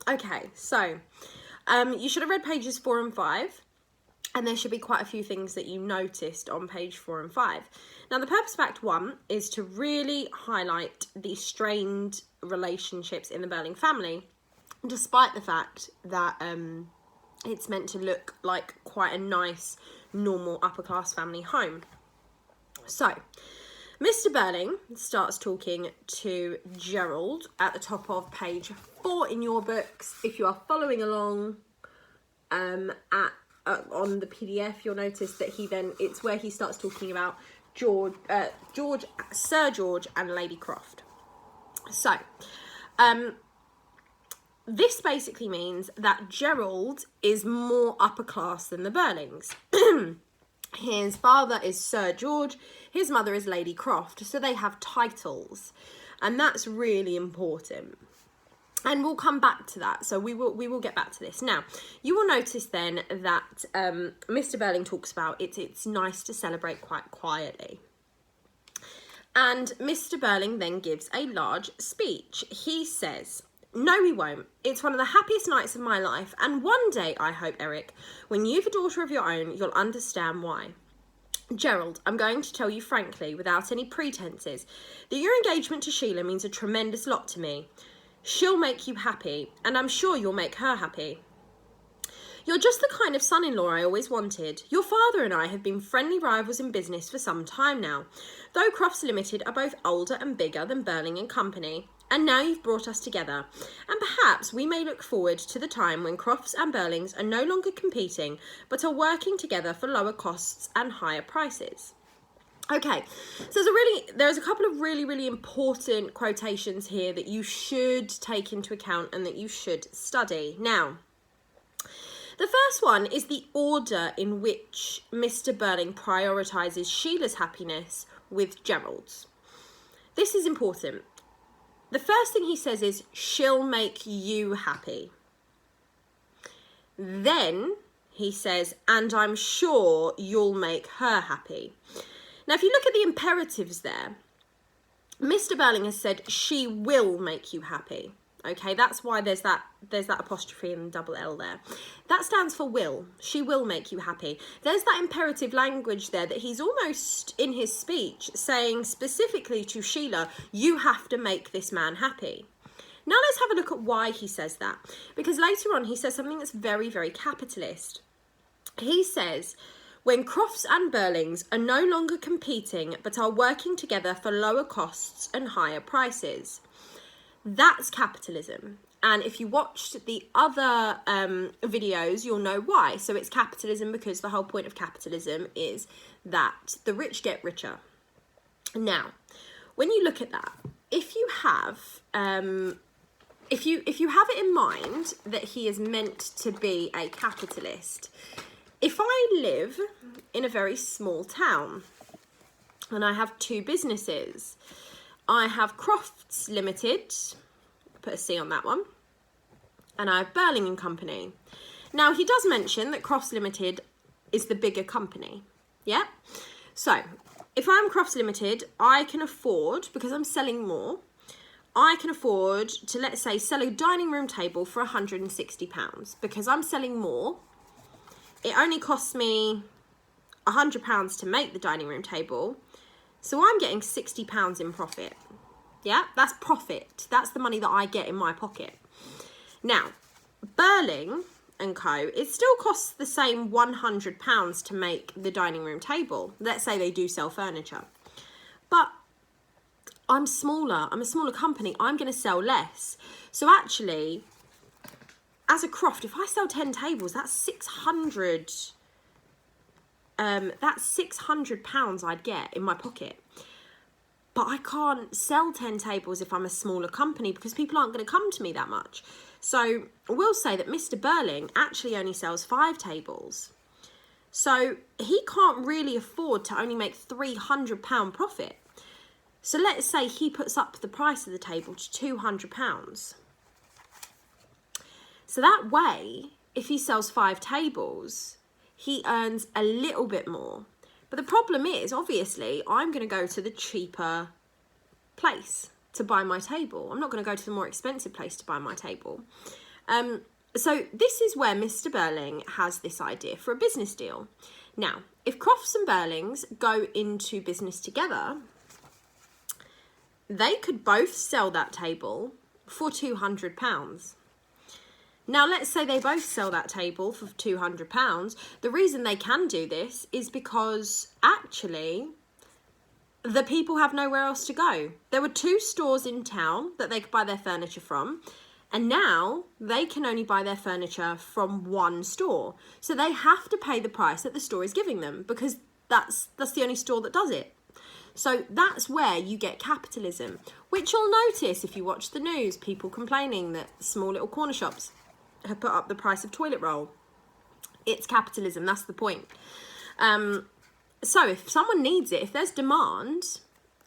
Okay, so you should have read pages 4 and 5. And there should be quite a few things that you noticed on page 4 and 5. Now, the purpose of Act 1 is to really highlight the strained relationships in the Burling family, despite the fact that it's meant to look like quite a nice, normal, upper-class family home. So, Mr. Burling starts talking to Gerald at the top of page 4 in your books. If you are following along on the PDF, you'll notice that it's where he starts talking about Sir George and Lady Croft. So, this basically means that Gerald is more upper class than the Burlings. His father is Sir George, his mother is Lady Croft, so they have titles, and that's really important. And we'll come back to that, so we will get back to this. Now, you will notice then that Mr. Burling talks about it's nice to celebrate quite quietly. And Mr. Burling then gives a large speech. He says, "No, we won't. It's one of the happiest nights of my life, and one day, I hope, Eric, when you've a daughter of your own, you'll understand why. Gerald, I'm going to tell you frankly, without any pretenses, that your engagement to Sheila means a tremendous lot to me. She'll make you happy, and I'm sure you'll make her happy. You're just the kind of son-in-law I always wanted. Your father and I have been friendly rivals in business for some time now, though Crofts Limited are both older and bigger than Burling and Company. And now you've brought us together, and perhaps we may look forward to the time when Crofts and Burlings are no longer competing, but are working together for lower costs and higher prices." Okay, so there's a couple of really important quotations here that you should take into account and that you should study. Now, the first one is the order in which Mr. Burling prioritises Sheila's happiness with Gerald's. This is important. The first thing he says is, "She'll make you happy." Then he says, "And I'm sure you'll make her happy." Now, if you look at the imperatives there, Mr. Burling has said, "She will make you happy." Okay, that's why there's that apostrophe and double L there. That stands for will. She will make you happy. There's that imperative language there that he's almost in his speech saying specifically to Sheila, you have to make this man happy. Now let's have a look at why he says that. Because later on he says something that's very capitalist. He says, "When Crofts and Burlings are no longer competing but are working together for lower costs and higher prices." That's capitalism. And if you watched the other videos, you'll know why. So it's capitalism because the whole point of capitalism is that the rich get richer. Now, when you look at that, if you have it in mind that he is meant to be a capitalist, if I live in a very small town and I have two businesses, I have Crofts Limited, put a C on that one, and I have Burling and Company. Now, he does mention that Crofts Limited is the bigger company, yeah? So, if I'm Crofts Limited, I can afford, because I'm selling more, I can afford to, let's say, sell a dining room table for £160. Because I'm selling more, it only costs me £100 to make the dining room table, so I'm getting £60 in profit. Yeah, that's profit. That's the money that I get in my pocket. Now, Burling and Co, it still costs the same £100 to make the dining room table. Let's say they do sell furniture. But I'm smaller. I'm a smaller company. I'm going to sell less. So actually, as a Croft, if I sell 10 tables, that's £600 I'd get in my pocket. But I can't sell 10 tables if I'm a smaller company because people aren't going to come to me that much. So we'll say that Mr. Burling actually only sells 5 tables. So he can't really afford to only make £300 profit. So let's say he puts up the price of the table to £200. So that way, if he sells 5 tables, he earns a little bit more. But the problem is, obviously, I'm going to go to the cheaper place to buy my table. I'm not going to go to the more expensive place to buy my table. So this is where Mr. Burling has this idea for a business deal. Now, if Crofts and Burlings go into business together, they could both sell that table for £200. Now, let's say they both sell that table for £200. The reason they can do this is because actually the people have nowhere else to go. There were 2 stores in town that they could buy their furniture from, and now they can only buy their furniture from 1 store. So they have to pay the price that the store is giving them, because that's the only store that does it. So that's where you get capitalism, which you'll notice if you watch the news, people complaining that small little corner shops have put up the price of toilet roll. It's capitalism, that's the point. So if someone needs it, if there's demand,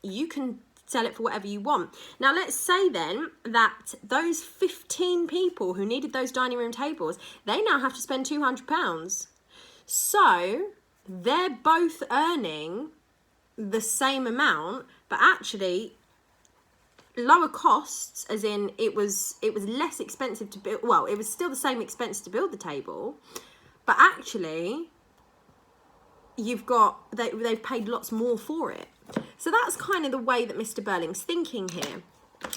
you can sell it for whatever you want. Now let's say then that those 15 people who needed those dining room tables, they now have to spend £200. So they're both earning the same amount, but actually lower costs, as in it was less expensive to build. Well, it was still the same expense to build the table, but actually they've paid lots more for it. So that's kind of the way that Mr. Burling's thinking here.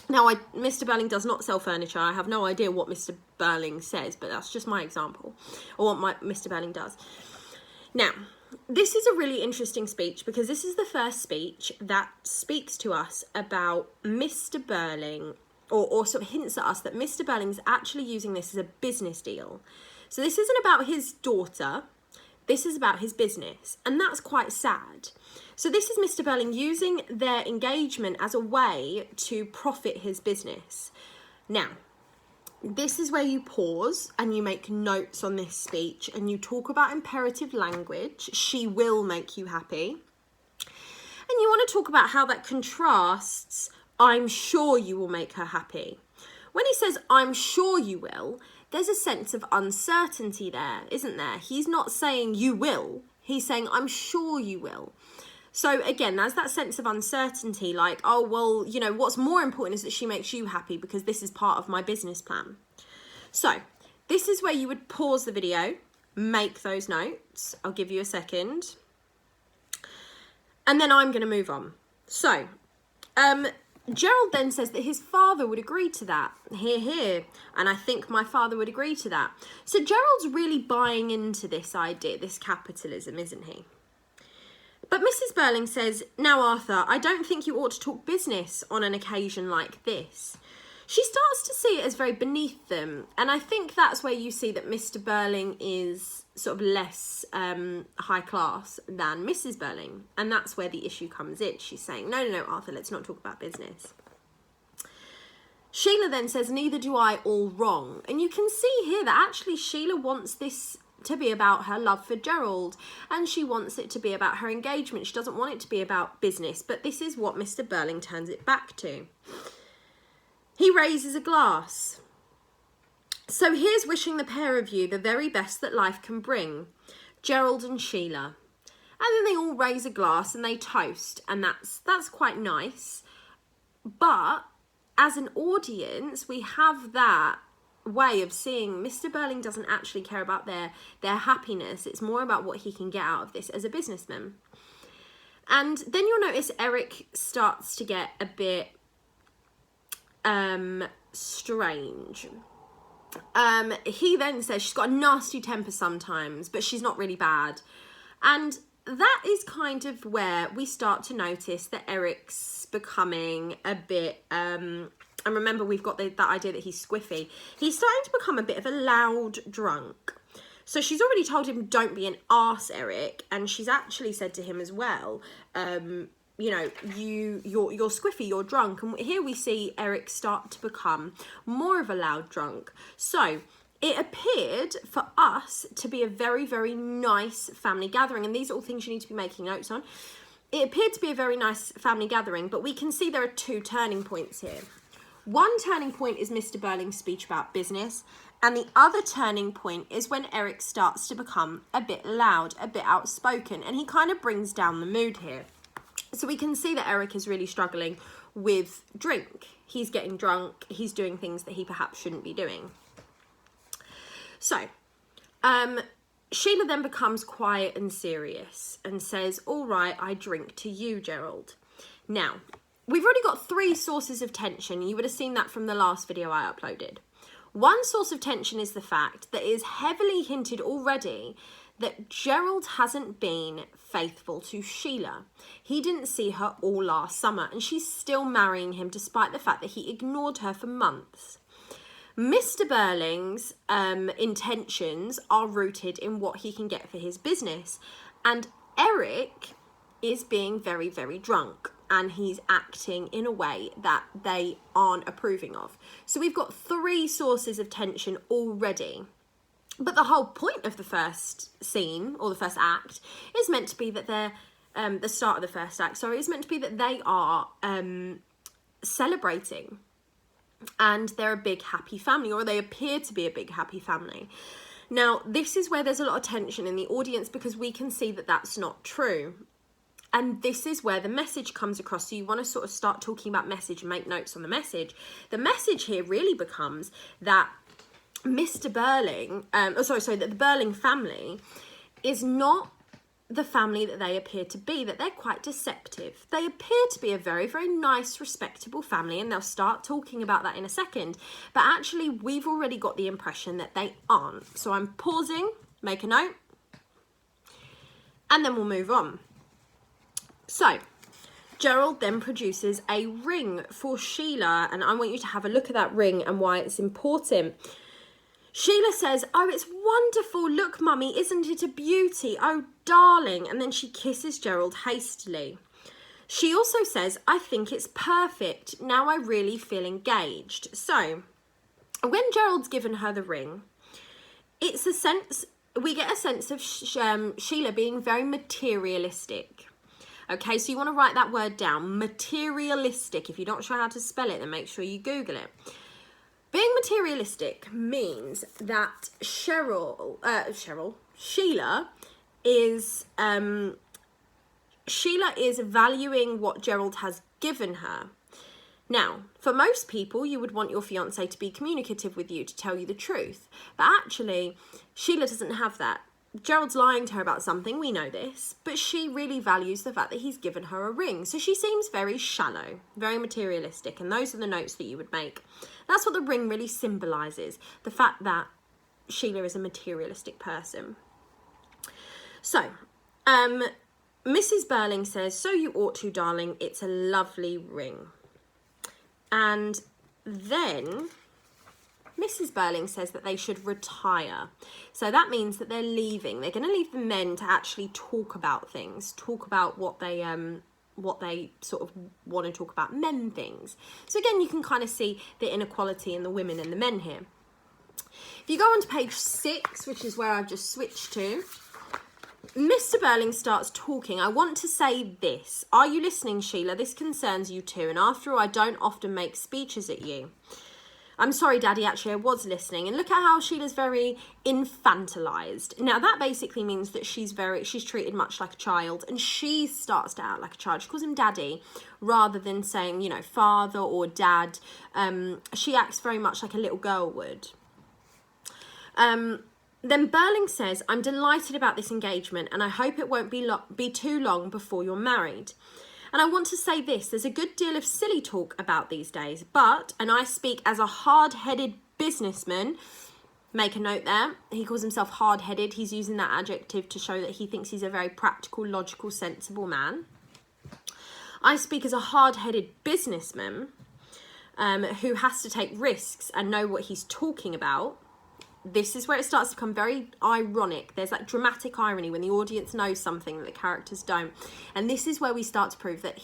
Now, Mr. Burling does not sell furniture. I have no idea what Mr. Burling says, but that's just my example, or what Mr. Burling does. Now, this is a really interesting speech, because this is the first speech that speaks to us about Mr. Burling, or sort of hints at us that Mr. Burling is actually using this as a business deal. So this isn't about his daughter, this is about his business, and that's quite sad. So this is Mr. Burling using their engagement as a way to profit his business. Now, this is where you pause and you make notes on this speech and you talk about imperative language. She will make you happy. And you want to talk about how that contrasts, I'm sure you will make her happy. When he says, I'm sure you will, there's a sense of uncertainty there, isn't there? He's not saying you will. He's saying, I'm sure you will. So again, there's that sense of uncertainty, like, oh, well, you know, what's more important is that she makes you happy because this is part of my business plan. So this is where you would pause the video, make those notes. I'll give you a second. And then I'm going to move on. So Gerald then says that his father would agree to that. Hear, hear. And I think my father would agree to that. So Gerald's really buying into this idea, this capitalism, isn't he? But Mrs. Burling says, now, Arthur, I don't think you ought to talk business on an occasion like this. She starts to see it as very beneath them. And I think that's where you see that Mr. Burling is sort of less high class than Mrs. Burling. And that's where the issue comes in. She's saying, no, Arthur, let's not talk about business. Sheila then says, neither do I, all wrong. And you can see here that actually Sheila wants this to be about her love for Gerald, and she wants it to be about her engagement. She doesn't want it to be about business, but this is what Mr. Burling turns it back to. He raises a glass. So here's wishing the pair of you the very best that life can bring, Gerald and Sheila. And then they all raise a glass and they toast, and that's quite nice. But as an audience, we have that way of seeing Mr. Burling doesn't actually care about their happiness. It's more about what he can get out of this as a businessman. And then you'll notice Eric starts to get a bit strange. He then says she's got a nasty temper sometimes, but she's not really bad. And that is kind of where we start to notice that Eric's becoming a bit and remember, we've got that idea that he's squiffy. He's starting to become a bit of a loud drunk. So she's already told him, don't be an arse, Eric. And she's actually said to him as well, you know, you're squiffy, you're drunk. And here we see Eric start to become more of a loud drunk. So it appeared for us to be a very, very nice family gathering. And these are all things you need to be making notes on. It appeared to be a very nice family gathering, but we can see there are 2 turning points here. One turning point is Mr. Burling's speech about business, and the other turning point is when Eric starts to become a bit loud, a bit outspoken, and he kind of brings down the mood here. So we can see that Eric is really struggling with drink. He's getting drunk, he's doing things that he perhaps shouldn't be doing. So, Sheila then becomes quiet and serious and says, all right, I drink to you, Gerald. Now, we've already got 3 sources of tension. You would have seen that from the last video I uploaded. One source of tension is the fact that it is heavily hinted already that Gerald hasn't been faithful to Sheila. He didn't see her all last summer, and she's still marrying him despite the fact that he ignored her for months. Mr. Burling's intentions are rooted in what he can get for his business, and Eric is being very, very drunk, and he's acting in a way that they aren't approving of. So we've got 3 sources of tension already. But the whole point of the first scene, or the first act, is meant to be that they're, the start of the first act, sorry, is meant to be that they are celebrating. And they're a big happy family, or they appear to be a big happy family. Now, this is where there's a lot of tension in the audience, because we can see that that's not true. And this is where the message comes across. So you want to sort of start talking about message and make notes on the message. The message here really becomes that Mr. Burling, that the Burling family is not the family that they appear to be, that they're quite deceptive. They appear to be a very, very nice, respectable family, and they'll start talking about that in a second. But actually, we've already got the impression that they aren't. So I'm pausing, make a note, and then we'll move on. So, Gerald then produces a ring for Sheila, and I want you to have a look at that ring and why it's important. Sheila says, oh, it's wonderful. Look, Mummy, isn't it a beauty? Oh, darling. And then she kisses Gerald hastily. She also says, I think it's perfect. Now I really feel engaged. So, when Gerald's given her the ring, it's a sense, we get a sense of Sheila being very materialistic. Okay, so you want to write that word down, materialistic. If you're not sure how to spell it, then make sure you Google it. Being materialistic means that Sheila is valuing what Gerald has given her. Now, for most people, you would want your fiancé to be communicative with you, to tell you the truth. But actually, Sheila doesn't have that. Gerald's lying to her about something, we know this, but she really values the fact that he's given her a ring. So she seems very shallow, very materialistic, and those are the notes that you would make. That's what the ring really symbolises, the fact that Sheila is a materialistic person. So, Mrs. Burling says, so you ought to, darling, it's a lovely ring. And then Mrs. Burling says that they should retire. So that means that they're leaving. They're going to leave the men to actually talk about things, talk about what they sort of want to talk about, men things. So again, you can kind of see the inequality in the women and the men here. If you go on to page 6, which is where I've just switched to, Mr. Burling starts talking. I want to say this. Are you listening, Sheila? This concerns you too. And after all, I don't often make speeches at you. I'm sorry, Daddy, actually, I was listening. And look at how Sheila's very infantilized. Now, that basically means that she's treated much like a child, and she starts to act like a child. She calls him Daddy rather than saying, you know, father or dad. She acts very much like a little girl would. Then Burling says, I'm delighted about this engagement, and I hope it won't be too long before you're married. And I want to say this, there's a good deal of silly talk about these days, but, and I speak as a hard-headed businessman, make a note there, he calls himself hard-headed, he's using that adjective to show that he thinks he's a very practical, logical, sensible man. I speak as a hard-headed businessman who has to take risks and know what he's talking about. This is where it starts to become very ironic. There's that dramatic irony when the audience knows something that the characters don't. And this is where we start to prove that